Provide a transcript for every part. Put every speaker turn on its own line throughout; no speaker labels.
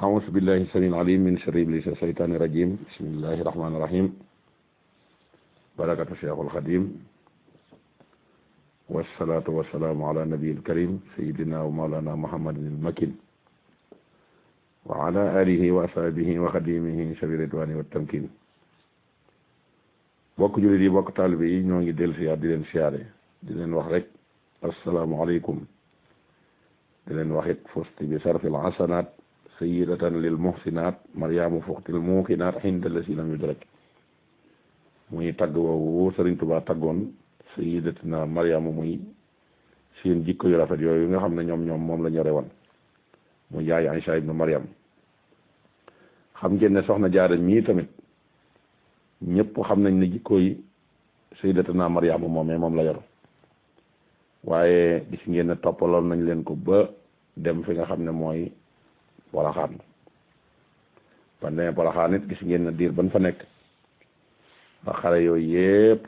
أعوذ بالله السميع العليم من شر إبليس الشيطان الرجيم بسم الله الرحمن الرحيم بركة الشيخ الخديم والصلاة والسلام على النبي الكريم سيدنا ومولانا محمد المكين وعلى آله وأصحابه وخديمه شبير الرضوان والتمكين bokk jullit yi bokk taalibe yi ñoo ngi dellu siyaar di leen siyaare di leen wax rek asalaamaaleykum di leen wax it fusti bi sarfil hasanat sayyidatan lil muhsinat maryamu fuxtil muuqinat hinda lasi lam yudrak muy tagg woowu Sëriñ Tuubaa taggoon sayyidatina maryamu muy seen jikko yu rafet yooyu nga xam ne ñoom moom la ñore woon muy yaay Aysa ibnu Maryam xam ngeen ne soxna Jaara mii tamit ñëpp xam nañ ne jikko yi sayyidatuna Maryaama moom la yor waaye gis ngeen ne toppaloon nañ leen ko ba dem fi nga xam ne mooy Poroxaan ba demee Poroxaan it gis ngeen ne diir ban fa nekk ba xare yooyu yépp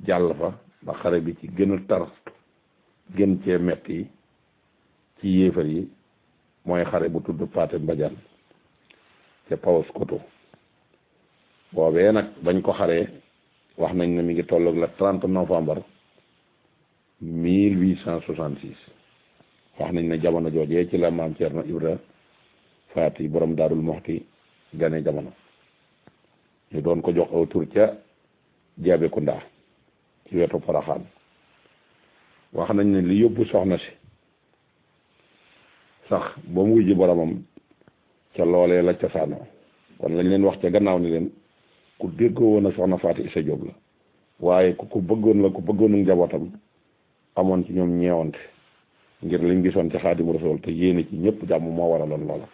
jàll fa ba xare bi ci gën a tar gën cee metti ci yéefar yi mooy xare bu tudd Paate Mbadiane ca Paoskoto boobee nag bañ ko xaree wax nañ ne mi ngi tolloog la 30 novembre 1866 wax nañ ne jamono joojee ci la maam Cerno Ibra Faati borom Daarul Moxti gane jamono ñu doon ko jox aw tur ca Jaabekunda ci wetu Poroxaan wax nañ ne li yóbbu soxna si sax ba mu wujji boromam ca loolee la cosaanoo kon lañ leen wax ca gannaaw ni leen ku déggoo woon a soxna Faati Isa Jóob la waaye ku bëggoon la ku bëggoonu njabootam amoon ci ñoom ñeewante ngir liñ gisoon ci Xaadimu Rasuul te yéene ci ñëpp jàmm moo waraloon loola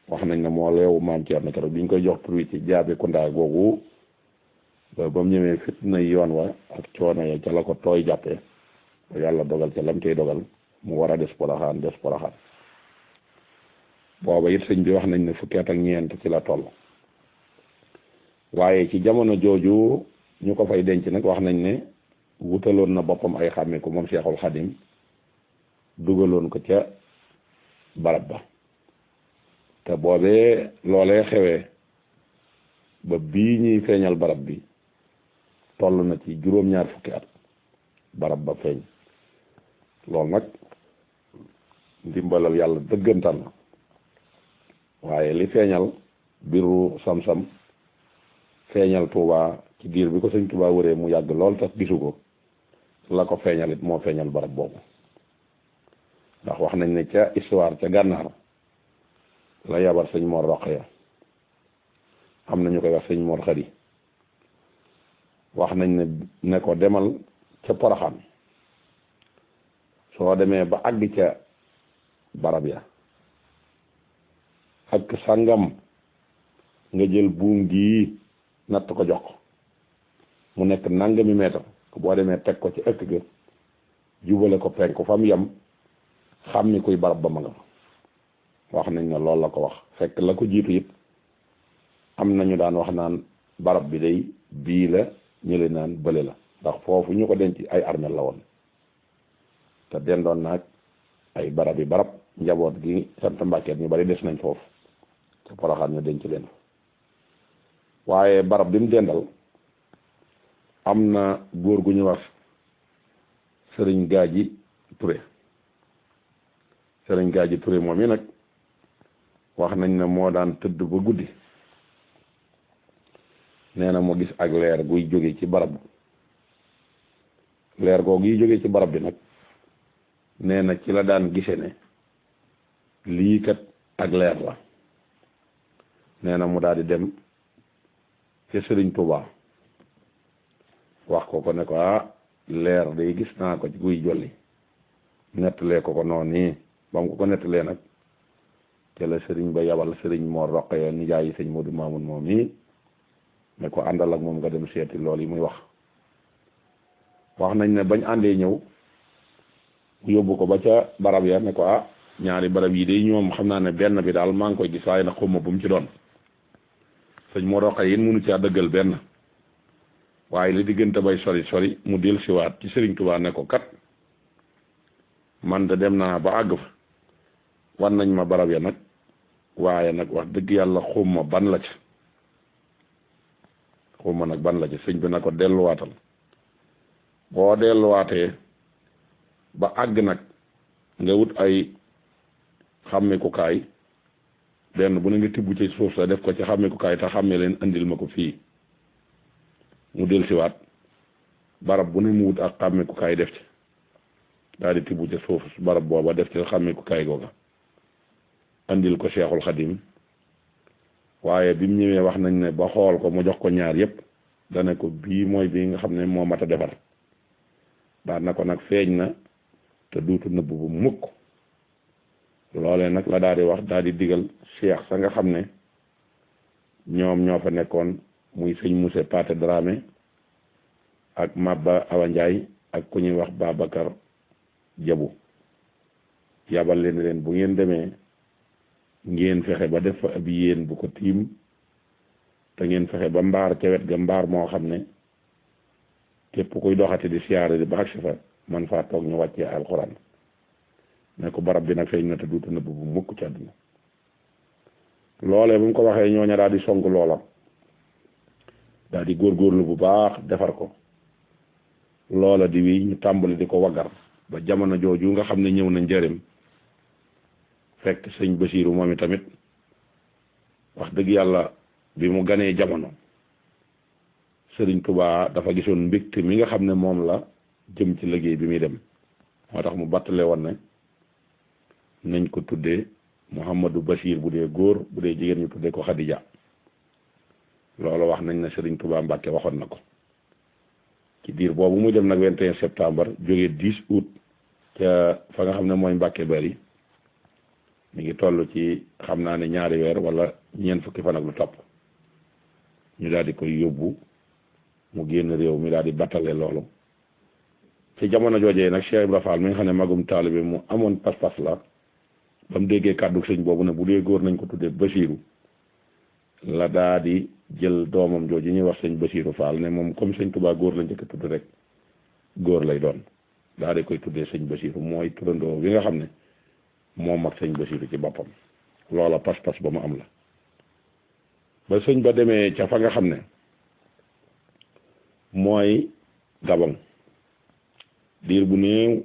wax nañ ne moo leewu maam Cerno keroog bi ñu koy jox tur wi ci Jaabekunda googu ba mu ñëwee fitna yoon wa ak coono ya ca la ko tooy jàppee ba yàlla dogal ca lam cay dogal mu war a des Poroxaan booba it sëñ bi wax nañ ne fukki at ak ñeent ci la toll waaye ci jamono jooju ñu ko fay denc nag wax nañ ne wutaloon na boppam ay xàmme ko moom Seexul Xadim dugaloon ko ca barab ba te boobee loolee xewee ba bii ñuy feeñal barab bi toll na ci juróom-ñaar fukki at barab ba feeñ loolu nag ndimbalal yàlla dëggantaan na waaye li feeñal biru Sam-Sam feeñal Touba ci diir bi ko sëñ Touba wëree mu yàgg lool tax gisu ko la ko feeñal it moo feeñal barab boobu ndax wax nañ ne ca histoire ca gànnaar la yabar sëñ Mor Roqaya am na ñu koy wax sëñ Mor Xari wax nañ ne ko demal ca Poroxaan soo demee ba àgg ca barab ya ak sàngam nga jël buum gii natt ko jox ko mu nekk nangami meetar boo demee teg ko ci ëkk ga jubale ko penku fa mu yem xam ni kuy barab ba ma nga fa wax nañ ne loolu la ko wax fekk la ko jiitu it am nañu daan wax naan barab bi day bii la ñële naan bële la ndax foofu ñu ko denc ay armeel la woon te dendoon naag ay barab njaboot gi sant Mbàkke ñu bari des nañ foofu te Poroxaan ñu denc leen waaye barab bi mu dendal am na góor gu ñu wax Sëriñ Gaaji Ture moom yi nag wax nañ ne moo daan tëdd ba guddi nee na mu gis ak leer guy jóge ci barab leer googu yi jóge ci barab bi nag nee na ci la daan gise ne lii kat ak leer la nee na mu daal di dem ci Sëriñ Tuubaa wax ko ne ko leer day gis naa ko ci guy jolli nettalee ko noonu nii ba mu ko nettalee nag te la sëriñ ba yabal Sëriñ Mor Roqaya nijaay yi sëñ Moodu Maamun moom nii ne ko àndal ak moom nga dem seeti lool yi muy wax nañ ne bañ àndee ñëw yóbbu ko ba ca barab ya ne ko ñaari barab yi de ñoom xam naa ne benn bi daal maa ngi koy gis waaye nag xawma bu mu ci doon sëñ Mor Roqaya yéen mënu caa dëggal benn waaye li diggante bay sori mu del siwaat ci Sëriñ Tuubaa ne ko kat man de dem naa ba àgg fa wan nañ ma barab ya nag waaye nag wax dëgg yàlla xuma ban la ca xuma nag ban la ca sëñ bi na ko delluwaatal boo delluwaatee ba àgg nag nga wut ay xàmmekukaay benn bu ne nga tibb ci suuf sa def ko ci xàmmekukaay te xàmme leen andil ma ko fii mu dellusiwaat barab bu ne mu wut ak xàmmekukaay def ci daal di tibb ci suuf barab booba def ci xàmmekukaay googa andil ko Cheikhul Khadim waaye bi mu ñëwee wax nañ ne ba xool ko mu jox ko ñaar yépp dana ko bii mooy bii nga xam ne moo mat a defar daan na ko nag feeñ na te duutu nëbb bu mukk loolee nag la daal di wax daal di digal cheikh sa nga xam ne ñoom ñoo fa nekkoon muy sëñ Moussa Paté Dramé ak Mabba Awa Ndiaye ak ku ñuy wax Babacar Jabu yabal leen bu ngeen demee ngeen fexe ba def fa ab yéen bu ko tiim te ngeen fexe ba mbaar ca wet ga mbaar moo xam ne képp kuy doxati di siyaare di ba agsi fa man faa toog ñu wàccee alxuraan ne ko barab bi nag feeñ na te duutu nëbb bu mukk ci àdduna loolee bu mu ko waxee ñooña daal di song loola daal di góorgóorlu bu baax defar ko loola di wi ñu tàmbali di ko waggar ba jamono jooju nga xam ne ñëw na njëriñ fekk sëñ Basiiru moom i tamit wax dëgg yàlla bi mu ganee jamono sëriñ Tuubaa dafa gisoon mbégte mi nga xam ne moom la jëm ci liggéey bi muy dem moo tax mu battale woon ne nañ ko tuddee Mouhamadou Bachir bu dee góor bu dee jigéen ñu tuddee ko Khadija loolu wax nañ ne sëriñ Tuubaa Mbàkke waxoon na ko ci diir boobu muy dem nag 21 septembre jógee 10 août ca fa nga xam ne mooy Mbàkke Bari mi ngi toll ci xam naa ne ñaari weer wala ñeent fukki fan ak lu topp ñu daal di koy yóbbu mu génn réew mi daal di battale loolu ci jamono joojee nag Cheikh Ibra Fall mi nga xam ne magum taalibe mu amoon pas-pas la ba mu déggee kàddu sëñ boobu ne bu dee góor nañ ko tuddee Basiiru la daa di jël doomam jooju ñuy wax sëñ Basiiru Fall ne moom comme sëñ Tuubaa góor lañ njëkk a tudd rek góor lay doon daa di koy tuddee sëñ Basiiru mooy turandoo bi nga xam ne moom ak sëñ Basiiru ci boppam loola pas-pas ba mu am la ba sëñ ba demee ca fa nga xam ne mooy Gabon diir bu néew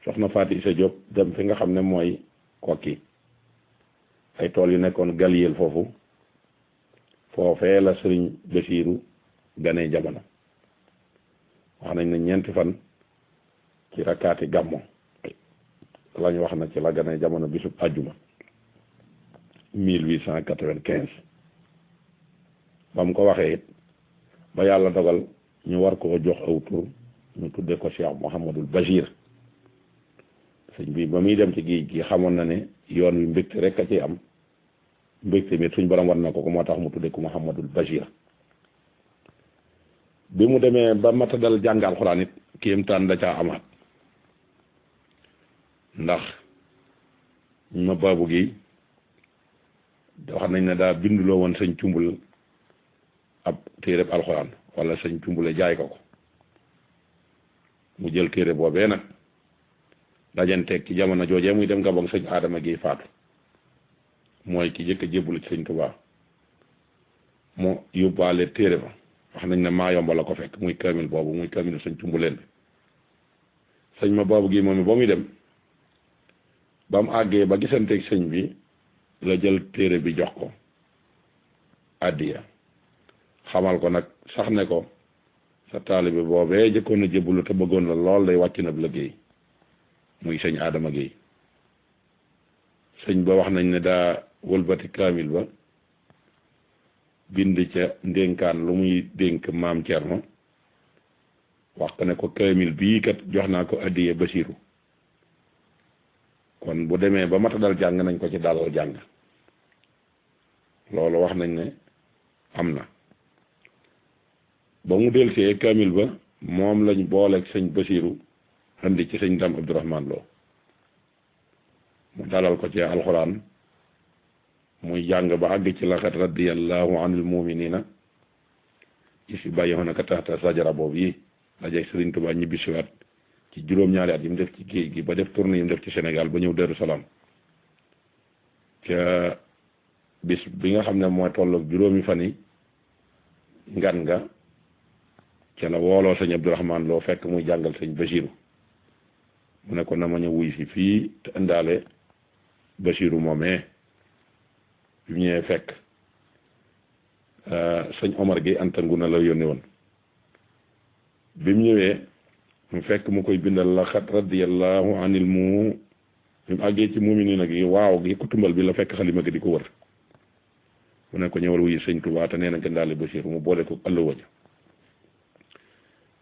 soxna Faati Isa Diop dem fi nga xam ne mooy Kokki ay tool yu nekkoon Galiyeel foofu foofee la sëriñ Basiiru ganee jamono wax nañ ne ñeenti fan ci rakkaati gàmmo lañ wax na ci la ganee jamono bisub àjjuma 1895 ba mu ko waxee it ba yàlla dogal ñu war koo jox aw tur ñu tudde ko Cheikh Mouhamadul Bachir sëñ bi ba muy dem ci géej gi xamoon na ne yoon wi mbégte rek a ci am mbégte mi suñ borom war na ko moo tax mu tudde ko Mouhamadul Bachir bi mu demee ba mata dal jàng alxuraan it kéemtaan da caa amaat ndax ma baabu gi wax nañ ne daa binduloo woon sëñ cumbul ab téereb alxuraan wala sëñ cumbule jaay ko mu jël téere boobee nag dajanteeg ci jamono joojee muy dem Gabon sëñ Adama gi faatu mooy ki jëkk a jébbalu ci sëñ Tuubaa mu yóbbaale téere ba wax nañ ne maa yomba la ko fekk muy kaamil boobu muy kaamilu sëñ cumbuleen bi sëñ ma boobu gi moom ba muy dem ba mu àggee ba gisanteeg sëñ bi la jël téere bi jox ko addiya xamal ko nag sax ne ko sa taalibe boobee jëkkoon a jébbalu te bëggoon la lool day wàcc na liggéey muy sëñ Adama Guèye sëñ ba wax nañ ne daa wëlbati kaamil ba bind ca ndénkaan lu muy dénk maam Cerno wax ko ne ko kaamil bii kat jox naa ko addiye Basiiru kon bu demee ba mata dal jàng nañ ko ci dalal jàng loolu wax nañ ne am na ba mu delsee kaamil ba moom lañ booleeg sëñ Basiiru andi ci sëñ Dam Abdourahman Lo mu dalal ko ci alxuraan muy jàng ba àgg ci laqad radiyallahu anil muminina is yubayyi'unaka tahta sajara boobu yi dajeeg Sëriñ Tuubaa ñibbi siwaat ci juróom-ñaari at yi mu def ci géej gi ba def tournée yi mu def ci Sénégal ba ñëw Darou Salaam ca bis bi nga xam ne mooy tolloog juróomi fan yi ngan nga ca la wooloo sëñ Abdourahman Lo fekk muy jàngal sëñ Basiru mu ne ko na ma ñëw wuy si fii te indaale Basiru moomee bi mu ñëwee fekk sëñ Omar gi Anta Nguna la yónni woon bi mu ñëwee mu fekk mu koy bindal la xat radiyallahu anil mu bi mu àggee ci muumini nag yi waaw gi ko tumbal bi la fekk xalima gi di ko wër mu ne ko ñëwal wuyu sëñ Tuubaa te nee na gëndaale Basiru mu boole ko àlluwa ja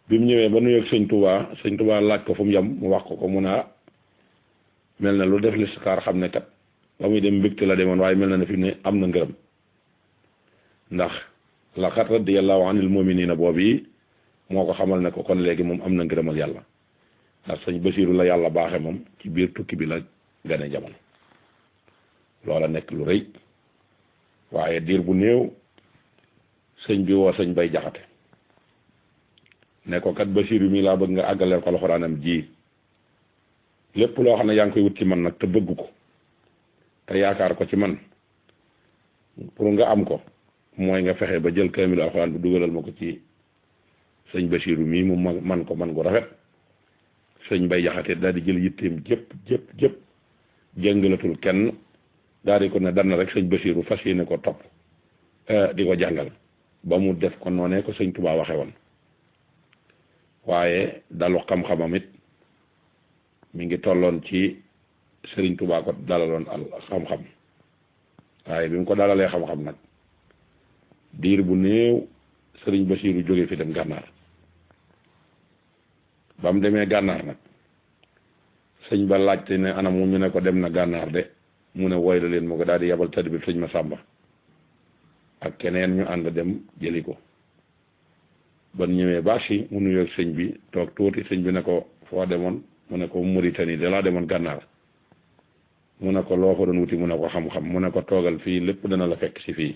bi mu ñëwee ba nuyoog sëñ Tuubaa laaj ko fu mu yem mu wax ko mu ne mel na lu def listixaar xam ne kat ba muy dem mbégte la demoon waaye mel na ne fi mu ne am na ngërëm ndax la xat radiyallahu anil mu'minina boobu yi moo ko xamal ne ko kon léegi moom am na ngërëmal yàlla ndax sëñ Basiru la yàlla baaxe moom ci biir tukki bi la gane jamono loola nekk lu rëy waaye diir bu néew sëñ bi woo sëñ Bay Jaxate ne ko kat Basiru mi laa bëgg nga àggaleel ko alxuraanam ji lépp loo xam ne yaa ngi koy wut ci man nag te bëgg ko te yaakaar ko ci man pour nga am ko mooy nga fexe ba jël kaamilu alxuraan bi dugalal ma ko ci sëñ Basiru mii mu man ko man gu rafet sëñ Bay Jaxate daal di jël yitteem jëpp jëngalatul kenn daal di ko ne dana rek sëñ Basiru fas yéene ko topp di ko jàngal ba mu def ko noonee ko sëñ Tuubaa waxe woon waaye dalu xam-xamam it mi ngi tolloon ci sëriñ Tuubaa ko dalaloon al xam-xam waaye bi mu ko dalalee xam-xam nag diir bu néew sëriñ Basiru jóge fi dem gànnaar ba mu demee gànnaar nag sëñ ba laajte ne anam mu ñu ne ko dem na gànnaar de mu ne woy la leen mu ko daal di yabal tëdd bi sëñ Masamba ak keneen ñu ànd dem jëli ko ban ñëwee bâche yi mu nuyoo ak sëñ bi toog tuuti sëñ bi ne ko foo demoon mu ne ko Mauritanie de laa demoon gànnaar mu ne ko loo fa doon wuti mu ne ko xam-xam mu ne ko toogal fii lépp dana la fekk si fii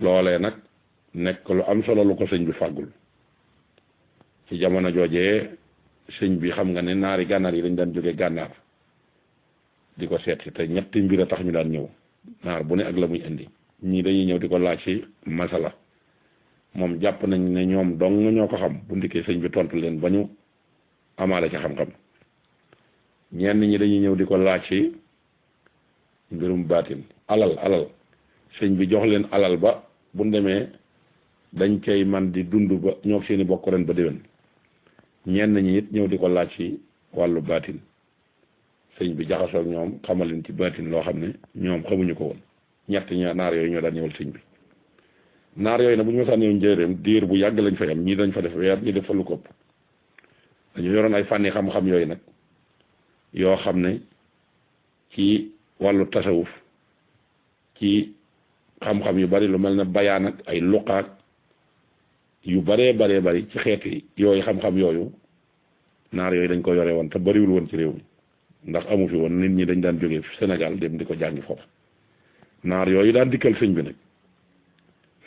loolee nag nekk lu am solo lu ko sëñ bi fàggul ci jamono joojee sëñ bi xam nga ne naari gànnaar yi dañ daan jóge gànnaar di ko seet si te ñetti mbir a tax ñu daan ñëw naar bu ne ak la muy indi ñii dañuy ñëw di ko laaj ci masala moom jàpp nañ ne ñoom dong ñoo ko xam bu ndikkee sëñ bi tontu leen ba ñu amaale ci xam-xam ñenn ñi dañuy ñëw di ko laaj ci mbirum baatin alal sëñ bi jox leen alal ba bu demee dañ cay man di dund ba ñoo seeni bokk ren ba déwén ñenn ñi it ñëw di ko laaj ci wàllu baatin sëñ bi jaxasoo ak ñoom xamal leen ci baatin loo xam ne ñoom xamuñu ko woon naar yooyu ñoo daan ñëwal sëñ bi naar yooyu nag bu ñu mësaan ñëw njëreem diir bu yàgg lañ fa yam ñii dañ fa def weer ñi def fa lu ko ëpp dañu yoroon ay fànni xam-xam yooyu nag yoo xam ne ci wàllu tasawuf ci xam-xam yu bari lu mel ne bayaan ak ay luqaak yu baree bari ci xeeti yooyu xam-xam yooyu naar yooyu dañ ko yore woon te bariwul woon ci réew mi ndax amu fi woon nit ñi dañ daan jógee Sénégal dem di ko jàngi foofu naar yooyu daan dikkal sëñ bi nag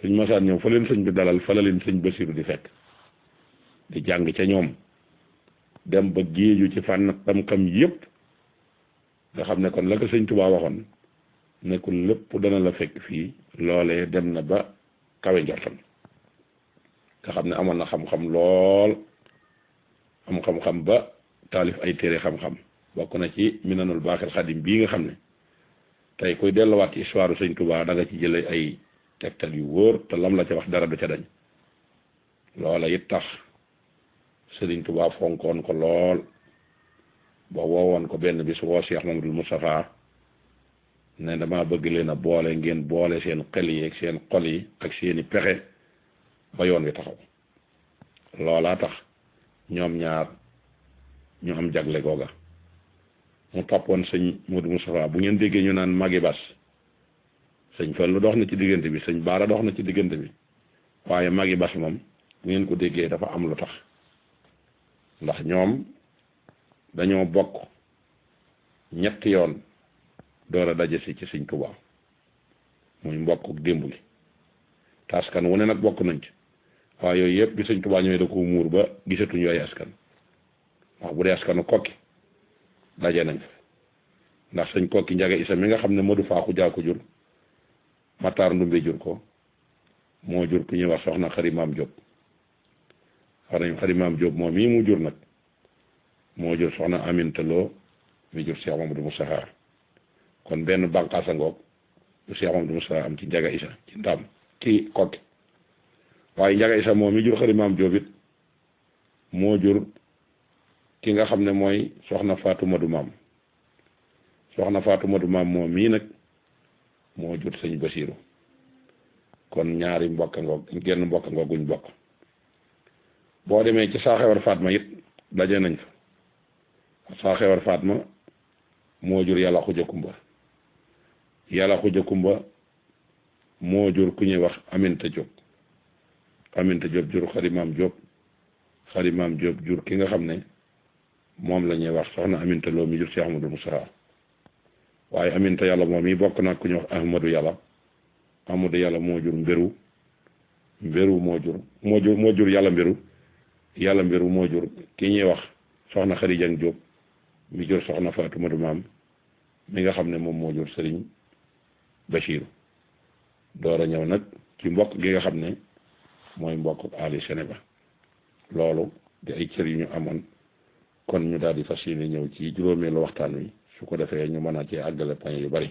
sëñ masaan ñëw fa leen sëñ bi dalal fa la leen sëñ Basiru di fekk di jàng ca ñoom dem ba géeju ci fànn xam-xam yépp nga xam ne kon la ko sëñ Tuubaa waxoon nekkul lépp dana la fekk fii loolee dem na ba kawe njortam nga xam ne amoon na xam-xam lool am xam-xam ba taalif ay téere xam-xam bokk na ci Minanul Baaxil Xadim bii nga xam ne tey koy delluwaat ci histoire sëñ Tuubaa da nga ci jële ay tegtal yu wóor te lam la ca wax dara du ca dañ loola it tax sëriñ Tuubaa fonkoon ko lool ba woowoon ko benn bis woo Cheikh Mamadou Moustapha ne dama bëgg leen a boole ngeen boole seen xel yi ak seen xol yi ak seeni pexe ba yoon wi taxaw loolaa tax ñoom ñaar ñu am jagle googa mu toppoon sëñ Modou Moustapha bu ngeen déggee ñu naan magi bas sëñ Fallu dox na ci diggante bi sëñ Baara dox na ci diggante bi waaye magi bas moom bu ngeen ko déggee dafa am lu tax ndax ñoom dañoo bokk ñetti yoon door a daje si ci sëñ Tuubaa muy mbokk démb gi te askan wu ne nag bokk nañ ci waaye yooyu yëpp bi sëñ Tuubaa ñëwee da ko muur ba gisatuñ yooyu askan wax bu dee askanu kokki daje nañ fa ndax sëñ Kokki Njaga Isa mi nga xam ne Modou Faaxu Jaa ko jur Matar Ndumbe jur ko moo jur ku ñuy wax soxna Xari Maam Jóob Xari Maam Jóob moom mii mu jur nag moo jur soxna Aminta Lo mi jur Cheikh Mamadou Moustapha kon benn bànqaasa ngoog bu Cheikh Mamadou Moustapha am ci Njaga Isa ci ndam ci Kokki waaye Njaga Isa moom mi jur Xari Maam Jóob it moo jur ki nga xam ne mooy soxna Fatou Madou Maam soxna Fatou Madou Maam moom mii nag moo jur sëñ Basiiru kon ñaari mbokk ngoog genn mbokk ngoog guñ bokk boo demee ci Saaxewar Fatma it daje nañ fa Saaxewar Fatma moo jur Yàlla Xuja Kumba Yàlla Xuja Kumba moo jur ku ñuy wax Aminta Jóob Aminta Jóob jur Xari Maam Jóob Xari Maam Jóob jur ki nga xam ne moom la ñuy wax soxna Aminta Lo mi jur Cheikh Ahmadou Moustapha waaye Aminta Yàlla moom yi bokk nag ku ñuy wax Ahmadou Yàlla Ahmadou Yàlla moo jur Mbéru Mbéru moo jur Yàlla Mbéru Yàlla Mbéru moo jur ki ñuy wax soxna Xari Jang Jóob mi jur soxna Fatou Madou Maam mi nga xam ne moom moo jur Sëriñ Bachiru door a ñëw nag ci mbokk gi nga xam ne mooy mbokk Ali Sénéba loolu di ay cër yu ñu amoon kon ñu daal di fas yéene ñëw ci juróomeelu waxtaan wi su ko defee ñu mën a cee àggale point yu bari